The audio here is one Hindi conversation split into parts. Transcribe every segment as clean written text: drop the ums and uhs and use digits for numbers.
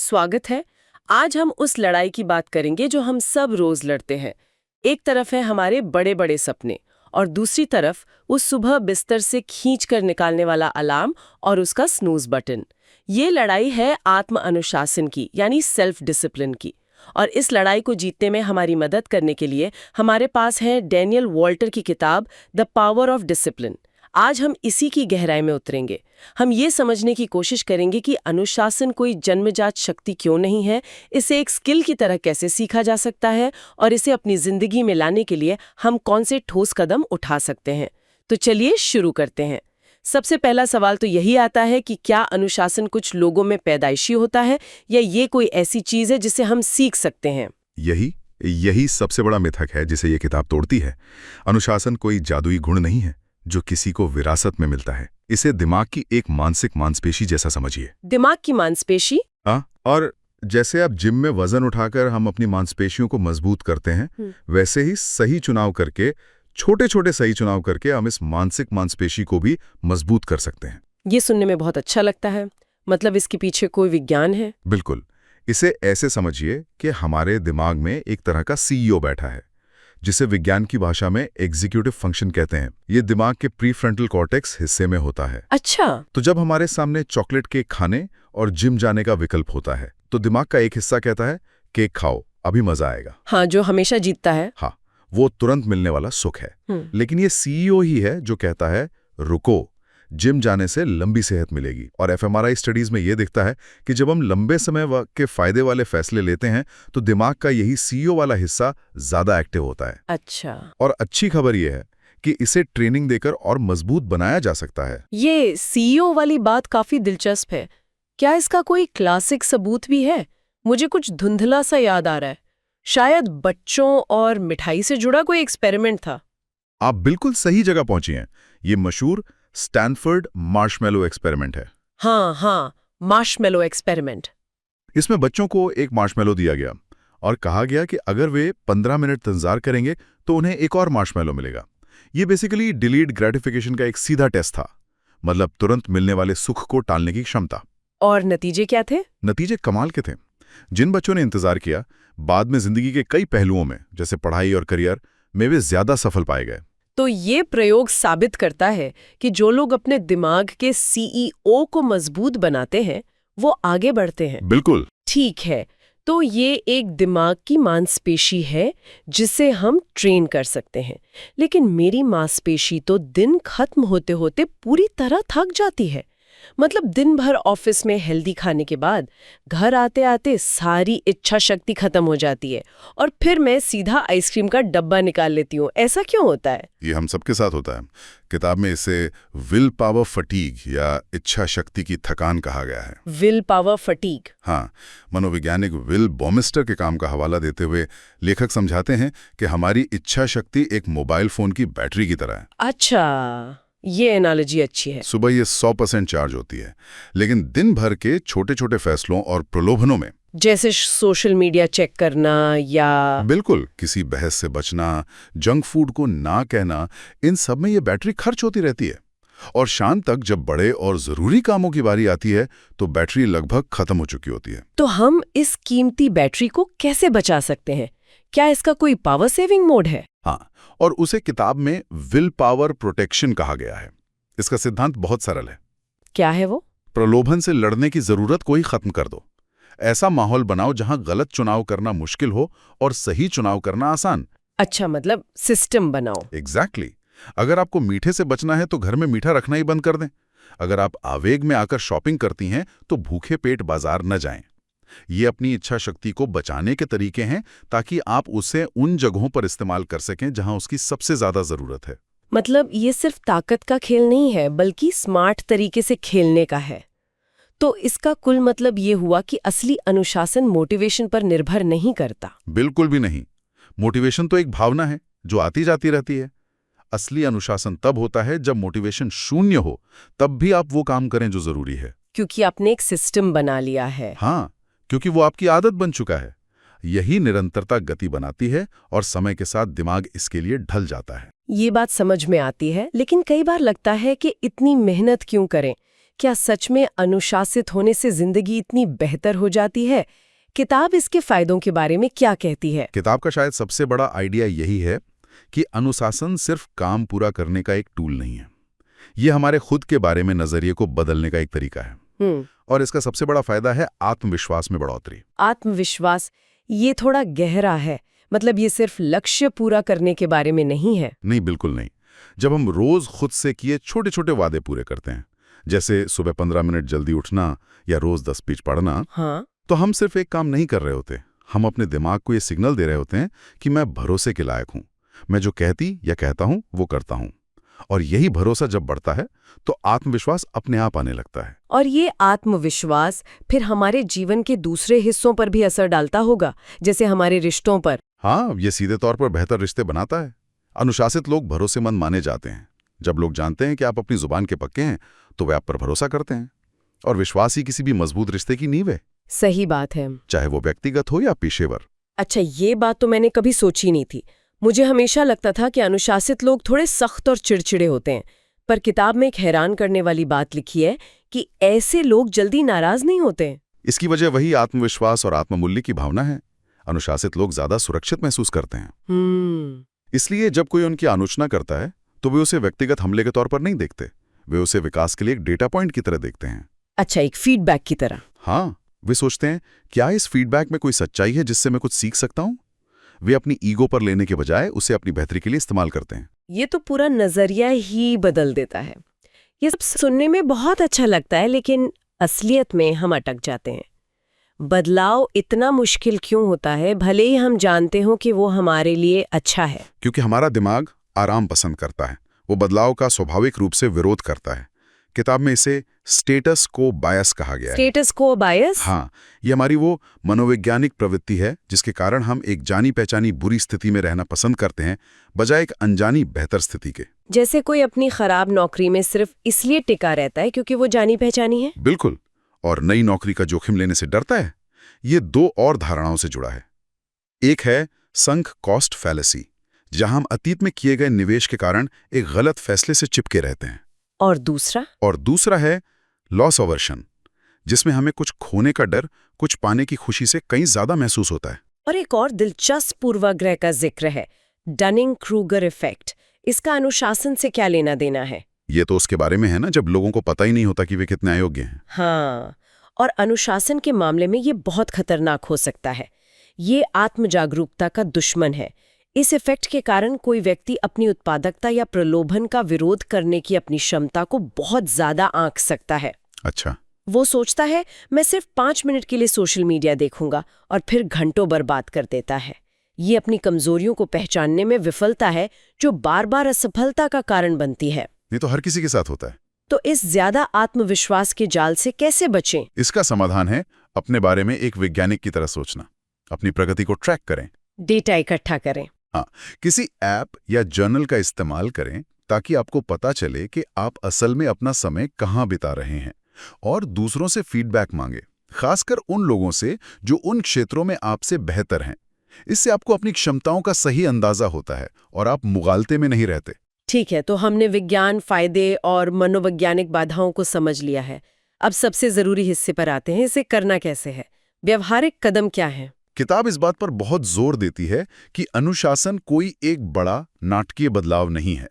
स्वागत है। आज हम उस लड़ाई की बात करेंगे जो हम सब रोज लड़ते हैं। एक तरफ है हमारे बड़े बड़े सपने और दूसरी तरफ उस सुबह बिस्तर से खींच कर निकालने वाला अलार्म और उसका स्नूज बटन। ये लड़ाई है आत्म अनुशासन की, यानी सेल्फ डिसिप्लिन की। और इस लड़ाई को जीतने में हमारी मदद करने के लिए हमारे पास है डैनियल वॉल्टर की किताब द पावर ऑफ डिसिप्लिन। आज हम इसी की गहराई में उतरेंगे। हम ये समझने की कोशिश करेंगे कि अनुशासन कोई जन्मजात शक्ति क्यों नहीं है, इसे एक स्किल की तरह कैसे सीखा जा सकता है और इसे अपनी जिंदगी में लाने के लिए हम कौन से ठोस कदम उठा सकते हैं। तो चलिए शुरू करते हैं। सबसे पहला सवाल तो यही आता है कि क्या अनुशासन कुछ लोगों में पैदाइशी होता है या ये कोई ऐसी चीज है जिसे हम सीख सकते हैं? यही सबसे बड़ा मिथक है जिसे ये किताब तोड़ती है। अनुशासन कोई जादुई गुण नहीं है जो किसी को विरासत में मिलता है। इसे दिमाग की एक मानसिक मांसपेशी जैसा समझिए। दिमाग की मांसपेशी? हाँ, और जैसे आप जिम में वजन उठाकर हम अपनी मांसपेशियों को मजबूत करते हैं, वैसे ही सही चुनाव करके, छोटे छोटे सही चुनाव करके हम इस मानसिक मांसपेशी को भी मजबूत कर सकते हैं। ये सुनने में बहुत अच्छा लगता है। मतलब इसके पीछे कोई विज्ञान है? बिल्कुल। इसे ऐसे समझिए कि हमारे दिमाग में एक तरह का सीईओ बैठा है, जिसे विज्ञान की भाषा में एग्जीक्यूटिव फंक्शन कहते हैं। ये दिमाग के प्रीफ्रंटल कॉर्टेक्स हिस्से में होता है। अच्छा। तो जब हमारे सामने चॉकलेट केक खाने और जिम जाने का विकल्प होता है, तो दिमाग का एक हिस्सा कहता है केक खाओ, अभी मजा आएगा। हाँ, जो हमेशा जीतता है। हाँ, वो तुरंत मिलने वाला सुख है। लेकिन ये सीईओ ही है जो कहता है रुको, जिम जाने से लंबी सेहत मिलेगी। और एफएमआरआई स्टडीज में ये दिखता है कि जब हम लंबे समय के फायदे वाले फैसले लेते हैं तो दिमाग का यही सीईओ वाला हिस्सा ज्यादा एक्टिव होता है। अच्छा। और अच्छी खबर यह है कि इसे ट्रेनिंग देकर और मजबूत बनाया जा सकता है। ये सीईओ वाली बात काफी दिलचस्प है। क्या इसका कोई क्लासिक सबूत भी है? मुझे कुछ धुंधला सा याद आ रहा है। शायद बच्चों और मिठाई से जुड़ा कोई एक्सपेरिमेंट था। आप बिल्कुल सही जगह पहुंची हैं। ये मशहूर स्टैनफोर्ड मार्शमेलो एक्सपेरिमेंट है। हाँ, मार्शमेलो एक्सपेरिमेंट। इसमें बच्चों को एक मार्शमेलो दिया गया और कहा गया कि अगर वे 15 मिनट इंतजार करेंगे तो उन्हें एक और मार्शमेलो मिलेगा। ये बेसिकली डिलीड ग्रेटिफिकेशन का एक सीधा टेस्ट था, मतलब तुरंत मिलने वाले सुख को टालने की क्षमता। और नतीजे क्या थे? नतीजे कमाल के थे। जिन बच्चों ने इंतजार किया, बाद में जिंदगी के कई पहलुओं में, जैसे पढ़ाई और करियर में, वे ज्यादा सफल पाए गए। तो ये प्रयोग साबित करता है कि जो लोग अपने दिमाग के सीईओ को मजबूत बनाते हैं वो आगे बढ़ते हैं। बिल्कुल ठीक है, तो ये एक दिमाग की मांसपेशी है जिसे हम ट्रेन कर सकते हैं। लेकिन मेरी मांसपेशी तो दिन खत्म होते होते पूरी तरह थक जाती है। मतलब दिन भर ऑफिस में हेल्दी खाने के बाद घर आते आते सारी इच्छा शक्ति खत्म हो जाती है और फिर मैं सीधा आइसक्रीम का डब्बा निकाल लेती हूँ। ऐसा क्यों होता है? ये हम सबके साथ होता है। किताब में इसे विल पावर फटीग या इच्छा शक्ति की थकान कहा गया है। Will power fatigue? हाँ, मनोवैज्ञानिक विल बॉमिस्टर के काम का हवाला देते हुए लेखक समझाते हैं कि हमारी इच्छा शक्ति एक मोबाइल फोन की बैटरी की तरह है। अच्छा, ये एनालॉजी अच्छी है। सुबह ये 100% चार्ज होती है, लेकिन दिन भर के छोटे छोटे फैसलों और प्रलोभनों में, जैसे सोशल मीडिया चेक करना या बिल्कुल किसी बहस से बचना, जंक फूड को ना कहना, इन सब में ये बैटरी खर्च होती रहती है। और शाम तक जब बड़े और जरूरी कामों की बारी आती है तो बैटरी लगभग खत्म हो चुकी होती है। तो हम इस कीमती बैटरी को कैसे बचा सकते हैं? क्या इसका कोई पावर सेविंग मोड है? हाँ, और उसे किताब में विल पावर प्रोटेक्शन कहा गया है। इसका सिद्धांत बहुत सरल है। क्या है वो? प्रलोभन से लड़ने की जरूरत को ही खत्म कर दो। ऐसा माहौल बनाओ जहां गलत चुनाव करना मुश्किल हो और सही चुनाव करना आसान। अच्छा, मतलब सिस्टम बनाओ। एग्जैक्टली। अगर आपको मीठे से बचना है तो घर में मीठा रखना ही बंद कर दें। अगर आप आवेग में आकर शॉपिंग करती हैं तो भूखे पेट बाजार न जाएं। ये अपनी इच्छा शक्ति को बचाने के तरीके हैं ताकि आप उसे उन जगहों पर इस्तेमाल कर सकें जहां उसकी सबसे ज्यादा जरूरत है। मतलब ये सिर्फ ताकत का खेल नहीं है बल्कि स्मार्ट तरीके से खेलने का है। तो इसका कुल मतलब ये हुआ कि असली अनुशासन मोटिवेशन पर निर्भर नहीं करता। बिल्कुल भी नहीं। मोटिवेशन तो एक भावना है जो आती जाती रहती है। असली अनुशासन तब होता है जब मोटिवेशन शून्य हो, तब भी आप वो काम करें जो जरूरी है। क्योंकि आपने एक सिस्टम बना लिया है। हाँ, क्योंकि वो आपकी आदत बन चुका है। यही निरंतरता गति बनाती है और समय के साथ दिमाग इसके लिए ढल जाता है। ये बात समझ में आती है, लेकिन कई बार लगता है कि इतनी मेहनत क्यों करें? क्या सच में अनुशासित होने से जिंदगी इतनी बेहतर हो जाती है? किताब इसके फायदों के बारे में क्या कहती है? किताब का शायद सबसे बड़ा आइडिया यही है कि अनुशासन सिर्फ काम पूरा करने का एक टूल नहीं है। ये हमारे खुद के बारे में नजरिए को बदलने का एक तरीका है। और इसका सबसे बड़ा फायदा है आत्मविश्वास में बढ़ोतरी। आत्मविश्वास, ये थोड़ा गहरा है। मतलब ये सिर्फ लक्ष्य पूरा करने के बारे में नहीं है। नहीं, बिल्कुल नहीं। जब हम रोज खुद से किए छोटे छोटे वादे पूरे करते हैं, जैसे सुबह 15 मिनट जल्दी उठना या रोज 10 पेज पढ़ना, हाँ, तो हम सिर्फ एक काम नहीं कर रहे होते, हम अपने दिमाग को ये सिग्नल दे रहे होते हैं कि मैं भरोसे के लायक हूं, मैं जो कहती या कहता हूं वो करता हूं। और यही भरोसा जब बढ़ता है तो आत्मविश्वास अपने आप आने लगता है। और ये आत्मविश्वास फिर हमारे जीवन के दूसरे हिस्सों पर भी असर डालता होगा, जैसे हमारे रिश्तों पर। हाँ, ये सीधे तौर पर बेहतर रिश्ते बनाता है। अनुशासित लोग भरोसेमंद माने जाते हैं। जब लोग जानते हैं कि आप अपनी जुबान के पक्के हैं तो वे आप पर भरोसा करते हैं। और विश्वास ही किसी भी मजबूत रिश्ते की नींव है। सही बात है। चाहे वो व्यक्तिगत हो या पेशेवर। अच्छा, ये बात तो मैंने कभी सोची नहीं थी। मुझे हमेशा लगता था कि अनुशासित लोग थोड़े सख्त और चिड़चिड़े होते हैं। पर किताब में एक हैरान करने वाली बात लिखी है कि ऐसे लोग जल्दी नाराज नहीं होते। इसकी वजह वही आत्मविश्वास और आत्ममूल्य की भावना है। अनुशासित लोग ज्यादा सुरक्षित महसूस करते हैं। इसलिए जब कोई उनकी आलोचना करता है तो वे उसे व्यक्तिगत हमले के तौर पर नहीं देखते, वे उसे विकास के लिए एक डेटा पॉइंट की तरह देखते हैं। अच्छा, एक फीडबैक की तरह। हाँ, वे सोचते हैं क्या इस फीडबैक में कोई सच्चाई है जिससे मैं कुछ सीख सकता हूं। वे अपनी ईगो पर लेने के बजाय उसे अपनी बेहतरी के लिए इस्तेमाल करते हैं। ये तो पूरा नजरिया ही बदल देता है। ये सब सुनने में बहुत अच्छा लगता है, लेकिन असलियत में हम अटक जाते हैं। बदलाव इतना मुश्किल क्यों होता है, भले ही हम जानते हो कि वो हमारे लिए अच्छा है? क्योंकि हमारा दिमाग आराम पसंद करता है, वो बदलाव का स्वाभाविक रूप से विरोध करता है। किताब में इसे स्टेटस को बायस कहा गया है। स्टेटस को बायस? हाँ, ये हमारी वो मनोवैज्ञानिक प्रवृत्ति है जिसके कारण हम एक जानी पहचानी बुरी स्थिति में रहना पसंद करते हैं बजाय एक अनजानी बेहतर स्थिति के। जैसे कोई अपनी खराब नौकरी में सिर्फ इसलिए टिका रहता है क्योंकि वो जानी पहचानी है। बिल्कुल। और नई नौकरी का जोखिम लेने से डरता है। ये दो और धारणाओं से जुड़ा है। एक है संक कॉस्ट फैलेसी, जहां हम अतीत में किए गए निवेश के कारण एक गलत फैसले से चिपके रहते हैं। और दूसरा है लॉस अवर्शन, जिसमें हमें कुछ खोने का डर कुछ पाने की खुशी से कहीं ज्यादा महसूस होता है। और एक और दिलचस्प पूर्वाग्रह का जिक्र है, डनिंग क्रूगर इफेक्ट। इसका अनुशासन से क्या लेना देना है? ये तो उसके बारे में है ना, जब लोगों को पता ही नहीं होता कि वे कितने अयोग्य हैं। हाँ, और अनुशासन के मामले में ये बहुत खतरनाक हो सकता है। ये आत्म जागरूकता का दुश्मन है। इस इफेक्ट के कारण कोई व्यक्ति अपनी उत्पादकता या प्रलोभन का विरोध करने की अपनी क्षमता को बहुत ज्यादा आंक सकता है। अच्छा। वो सोचता है मैं सिर्फ 5 मिनट के लिए सोशल मीडिया देखूंगा और फिर घंटों बर्बाद कर देता है। ये अपनी कमजोरियों को पहचानने में विफलता है जो बार बार असफलता का कारण बनती है। ये तो हर किसी के साथ होता है। तो इस ज्यादा आत्मविश्वास के जाल से कैसे बचें? इसका समाधान है अपने बारे में एक वैज्ञानिक की तरह सोचना, अपनी प्रगति को ट्रैक करें, डेटा इकट्ठा करें। हाँ, किसी ऐप या जर्नल का इस्तेमाल करें ताकि आपको पता चले कि आप असल में अपना समय कहाँ बिता रहे हैं। और दूसरों से फीडबैक मांगे, खासकर उन लोगों से जो उन क्षेत्रों में आपसे बेहतर हैं। इससे आपको अपनी क्षमताओं का सही अंदाजा होता है और आप मुगालते में नहीं रहते। ठीक है, तो हमने विज्ञान, फायदे और मनोवैज्ञानिक बाधाओं को समझ लिया है। अब सबसे जरूरी हिस्से पर आते हैं, इसे करना कैसे है? व्यवहारिक कदम क्या है? किताब इस बात पर बहुत जोर देती है कि अनुशासन कोई एक बड़ा नाटकीय बदलाव नहीं है।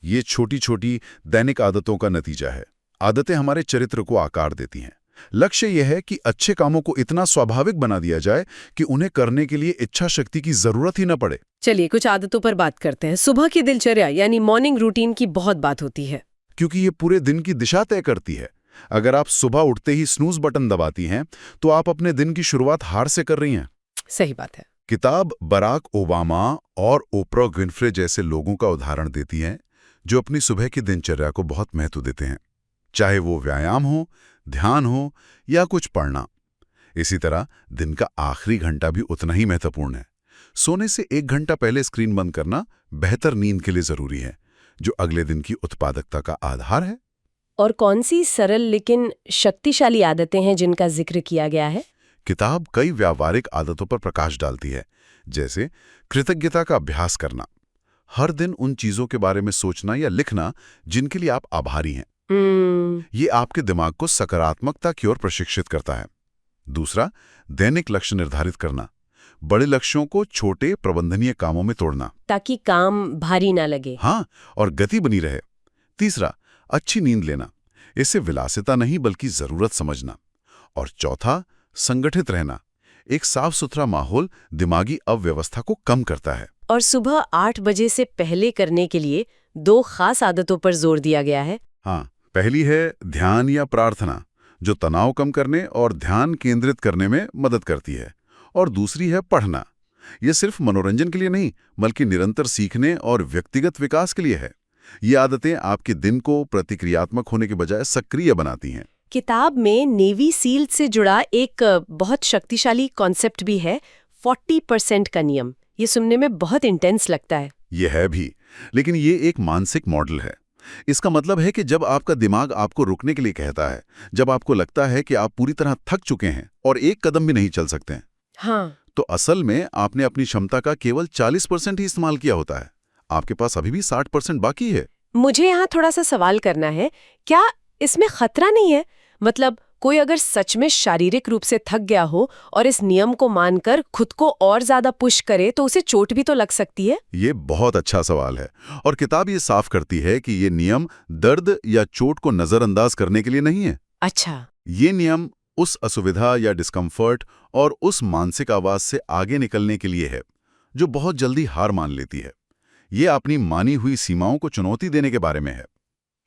ये छोटी छोटी दैनिक आदतों का नतीजा है। आदतें हमारे चरित्र को आकार देती हैं। लक्ष्य यह है कि अच्छे कामों को इतना स्वाभाविक बना दिया जाए कि उन्हें करने के लिए इच्छा शक्ति की जरूरत ही न पड़े। चलिए कुछ आदतों पर बात करते हैं। सुबह की दिनचर्या यानी मॉर्निंग रूटीन की बहुत बात होती है, क्योंकि ये पूरे दिन की दिशा तय करती है। अगर आप सुबह उठते ही स्नूज बटन दबाती हैं तो आप अपने दिन की शुरुआत हार से कर रही हैं। सही बात है। किताब बराक ओबामा और ओप्रा विन्फ्रे जैसे लोगों का उदाहरण देती है जो अपनी सुबह की दिनचर्या को बहुत महत्व देते हैं, चाहे वो व्यायाम हो, ध्यान हो या कुछ पढ़ना। इसी तरह दिन का आखिरी घंटा भी उतना ही महत्वपूर्ण है। सोने से 1 घंटा पहले स्क्रीन बंद करना बेहतर नींद के लिए जरूरी है, जो अगले दिन की उत्पादकता का आधार है। और कौन सी सरल लेकिन शक्तिशाली आदतें हैं जिनका जिक्र किया गया है? किताब कई व्यावहारिक आदतों पर प्रकाश डालती है, जैसे कृतज्ञता का अभ्यास करना, हर दिन उन चीजों के बारे में सोचना या लिखना जिनके लिए आप आभारी हैं। ये आपके दिमाग को सकारात्मकता की ओर प्रशिक्षित करता है। दूसरा, दैनिक लक्ष्य निर्धारित करना। बड़े लक्ष्यों को छोटे प्रबंधनीय कामों में तोड़ना, ताकि काम भारी ना लगे। हाँ, और गति बनी रहे। तीसरा, अच्छी नींद लेना। इसे विलासिता नहीं बल्कि जरूरत समझना। और चौथा, संगठित रहना। एक साफ सुथरा माहौल दिमागी अव्यवस्था को कम करता है। और सुबह 8 बजे से पहले करने के लिए 2 खास आदतों पर जोर दिया गया है। हाँ, पहली है ध्यान या प्रार्थना, जो तनाव कम करने और ध्यान केंद्रित करने में मदद करती है। और दूसरी है पढ़ना। ये सिर्फ मनोरंजन के लिए नहीं बल्कि निरंतर सीखने और व्यक्तिगत विकास के लिए है। ये आदतें आपके दिन को प्रतिक्रियात्मक होने के बजाय सक्रिय बनाती हैं। किताब में नेवी सील से जुड़ा एक बहुत शक्तिशाली कॉन्सेप्ट भी है, 40% का नियम। ये सुनने में बहुत इंटेंस लगता है। ये है भी, लेकिन ये एक मानसिक मॉडल है। इसका मतलब है कि जब आपका दिमाग आपको रुकने के लिए कहता है, जब आपको लगता है कि आप पूरी तरह थक चुके हैं और एक कदम भी नहीं चल सकते हैं, हाँ, तो असल में आपने अपनी क्षमता का केवल 40% ही इस्तेमाल किया होता है। आपके पास अभी भी 60% बाकी है। मुझे यहाँ थोड़ा सा सवाल करना है, क्या इसमें खतरा नहीं है? मतलब कोई अगर सच में शारीरिक रूप से थक गया हो और इस नियम को मानकर खुद को और ज्यादा पुश करे तो उसे चोट भी तो लग सकती है। ये बहुत अच्छा सवाल है, और किताब ये साफ करती है कि ये नियम दर्द या चोट को नजरअंदाज करने के लिए नहीं है। अच्छा, ये नियम उस असुविधा या डिस्कम्फर्ट और उस मानसिक आवाज से आगे निकलने के लिए है जो बहुत जल्दी हार मान लेती है। ये अपनी मानी हुई सीमाओं को चुनौती देने के बारे में है।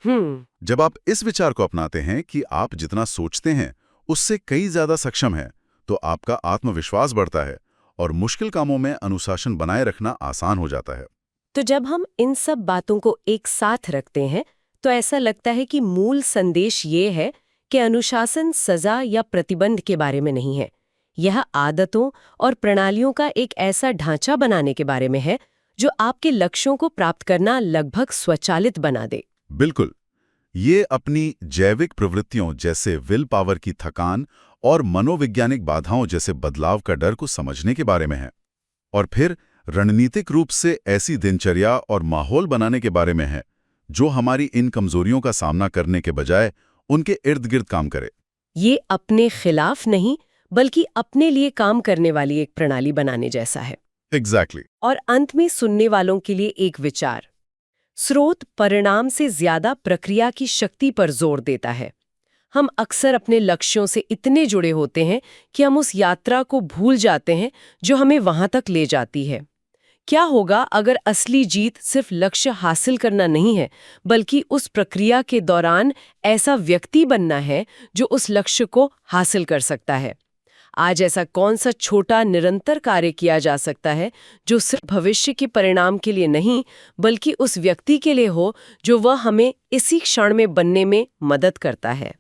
जब आप इस विचार को अपनाते हैं कि आप जितना सोचते हैं उससे कई ज्यादा सक्षम हैं, तो आपका आत्मविश्वास बढ़ता है और मुश्किल कामों में अनुशासन बनाए रखना आसान हो जाता है। तो जब हम इन सब बातों को एक साथ रखते हैं तो ऐसा लगता है कि मूल संदेश ये है कि अनुशासन सजा या प्रतिबंध के बारे में नहीं है। यह आदतों और प्रणालियों का एक ऐसा ढांचा बनाने के बारे में है जो आपके लक्ष्यों को प्राप्त करना लगभग स्वचालित बना दे। बिल्कुल, ये अपनी जैविक प्रवृत्तियों जैसे विल पावर की थकान और मनोवैज्ञानिक बाधाओं जैसे बदलाव का डर को समझने के बारे में है। और फिर रणनीतिक रूप से ऐसी दिनचर्या और माहौल बनाने के बारे में है जो हमारी इन कमजोरियों का सामना करने के बजाय उनके इर्द गिर्द काम करे। ये अपने खिलाफ नहीं बल्कि अपने लिए काम करने वाली एक प्रणाली बनाने जैसा है। एग्जैक्टली। और अंत में सुनने वालों के लिए एक विचार, स्रोत परिणाम से ज्यादा प्रक्रिया की शक्ति पर जोर देता है। हम अक्सर अपने लक्ष्यों से इतने जुड़े होते हैं कि हम उस यात्रा को भूल जाते हैं जो हमें वहां तक ले जाती है। क्या होगा अगर असली जीत सिर्फ लक्ष्य हासिल करना नहीं है बल्कि उस प्रक्रिया के दौरान ऐसा व्यक्ति बनना है जो उस लक्ष्य को हासिल कर सकता है? आज ऐसा कौन सा छोटा निरंतर कार्य किया जा सकता है जो सिर्फ भविष्य के परिणाम के लिए नहीं बल्कि उस व्यक्ति के लिए हो जो वह हमें इसी क्षण में बनने में मदद करता है?